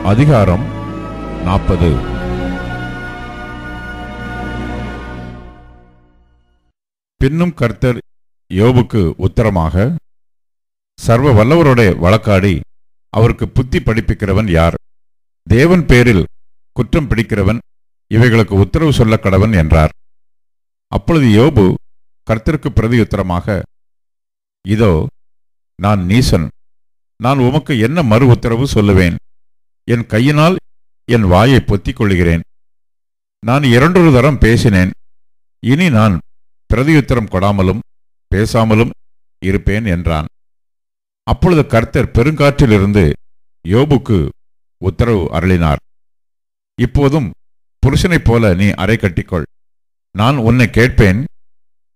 அதிகாரம் 40. பின்னும் கர்த்தர் யோபுக்கு உத்தரமாக, சர்வ வல்லவரோட வழக்காடி அவருக்கு புத்தி படிப்பிக்கிறவன் யார்? தேவன் பேரில் குற்றம் பிடிக்கிறவன் இவைகளுக்கு உத்தரவு சொல்ல கடவன் என்றார். அப்பொழுது யோபு கர்த்தருக்கு பிரதியுத்தரமாக, இதோ நான் நீசன், நான் உமக்கு என்ன மறு உத்தரவு சொல்லுவேன்? என் கையினால் என் வாயை பொத்திக் கொள்கிறேன். நான் 2 தரம் பேசினேன், இனி நான் பிரதியுத்தரம் கொடாமலும் பேசாமலும் இருப்பேன் என்றான். அப்பொழுது கர்த்தர் பெருங்காற்றிலிருந்து யோபுக்கு உத்தரவு அருளினார். இப்போதும் புருஷனைப் போல நீ அறை கட்டிக்கொள், நான் உன்னை கேட்பேன்,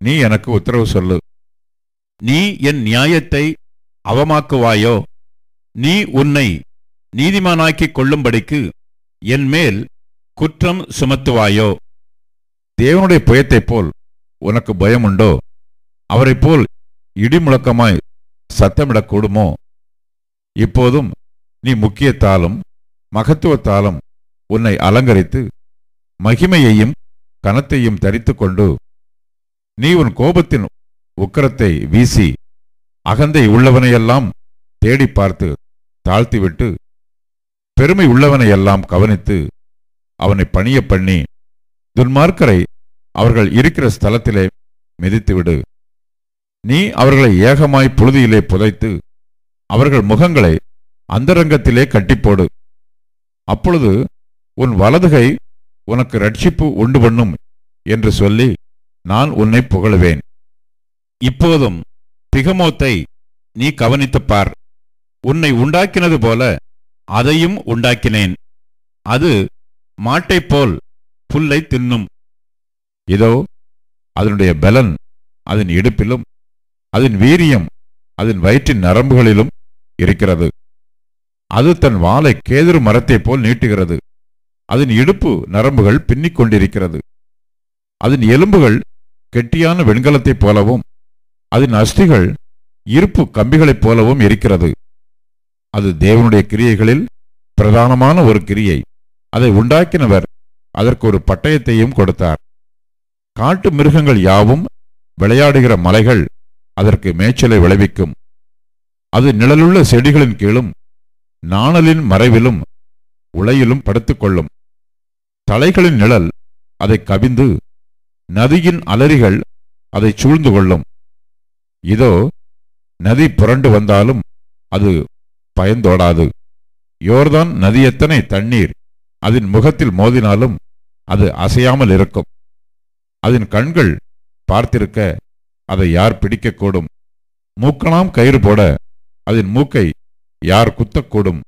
நீ எனக்கு உத்தரவு சொல்லு. நீ என் நியாயத்தை அவமாக்குவாயோ? நீ உன்னை நீதிமானாக்கிக் கொள்ளும்படிக்கு என் மேல் குற்றம் சுமத்துவாயோ? தேவனுடைய புயத்தைப் போல் உனக்கு பயமுண்டோ? அவரைப் போல் இடிமுழக்கமாய் சத்தமிடக்கூடுமோ? இப்போதும் நீ முக்கியத்தாலும் மகத்துவத்தாலும் உன்னை அலங்கரித்து மகிமையையும் கனத்தையும் தரித்து கொண்டு நீ உன் கோபத்தின் உக்கிரத்தை வீசி அகந்தை உள்ளவனையெல்லாம் தேடி பார்த்து தாழ்த்திவிட்டு பெருமை உள்ளவனையெல்லாம் கவனித்து அவனை பணிய பண்ணி துன்மார்க்கரை அவர்கள் இருக்கிற ஸ்தலத்திலே மிதித்துவிடு. நீ அவர்களை ஏகமாய் புழுதியிலே புதைத்து அவர்கள் முகங்களை அந்தரங்கத்திலே கட்டிப்போடு. அப்பொழுது உன் வலதுகை உனக்கு ரட்சிப்பு உண்டு பண்ணும் என்று சொல்லி நான் உன்னை புகழுவேன். இப்போதும் பிகமோத்தை நீ கவனித்துப் பார். உன்னை உண்டாக்கினது போல அதையும் உண்டாக்கினேன். அது மாட்டைப் போல் புல்லை தின்னும். இதோ அதனுடைய பலன் அதன் இடுப்பிலும் அதன் வீரியம் அதன் வயிற்றின் நரம்புகளிலும் இருக்கிறது. அது தன் வாளை கேதுரு மரத்தைப் போல் நீட்டுகிறது. அதன் இடுப்பு நரம்புகள் பின்னிக் கொண்டிருக்கிறது. அதன் எலும்புகள் கெட்டியான வெண்கலத்தைப் போலவும் அதன் அஸ்திகள் இருப்பு கம்பிகளைப் போலவும் இருக்கிறது. அது தேவனுடைய கிரியைகளில் பிரதானமான ஒரு கிரியை. அதை உண்டாக்கினவர் அதற்கு ஒரு பட்டயத்தையும் கொடுத்தார். காட்டு மிருகங்கள் யாவும் விளையாடுகிற மலைகள் அதற்கு மேய்ச்சலை விளைவிக்கும். அது நிழலுள்ள செடிகளின் கீழும் நாணலின் மறைவிலும் உளையிலும் படுத்துக்கொள்ளும். தலைகளின் நிழல் அதை கவிந்து நதியின் அலறிகள் அதை சூழ்ந்து கொள்ளும். இதோ நதி புரண்டு வந்தாலும் அது பயந்தோடாது. யோர்தான் நதி எத்தனை தண்ணீர் அதன் முகத்தில் மோதினாலும் அது அசையாமல் இருக்கும். அதன் கண்கள் பார்த்திருக்க அதை யார் பிடிக்கக்கூடும்? மூக்கணாம் கயிறு போட அதன் மூக்கை யார் குத்தக்கூடும்?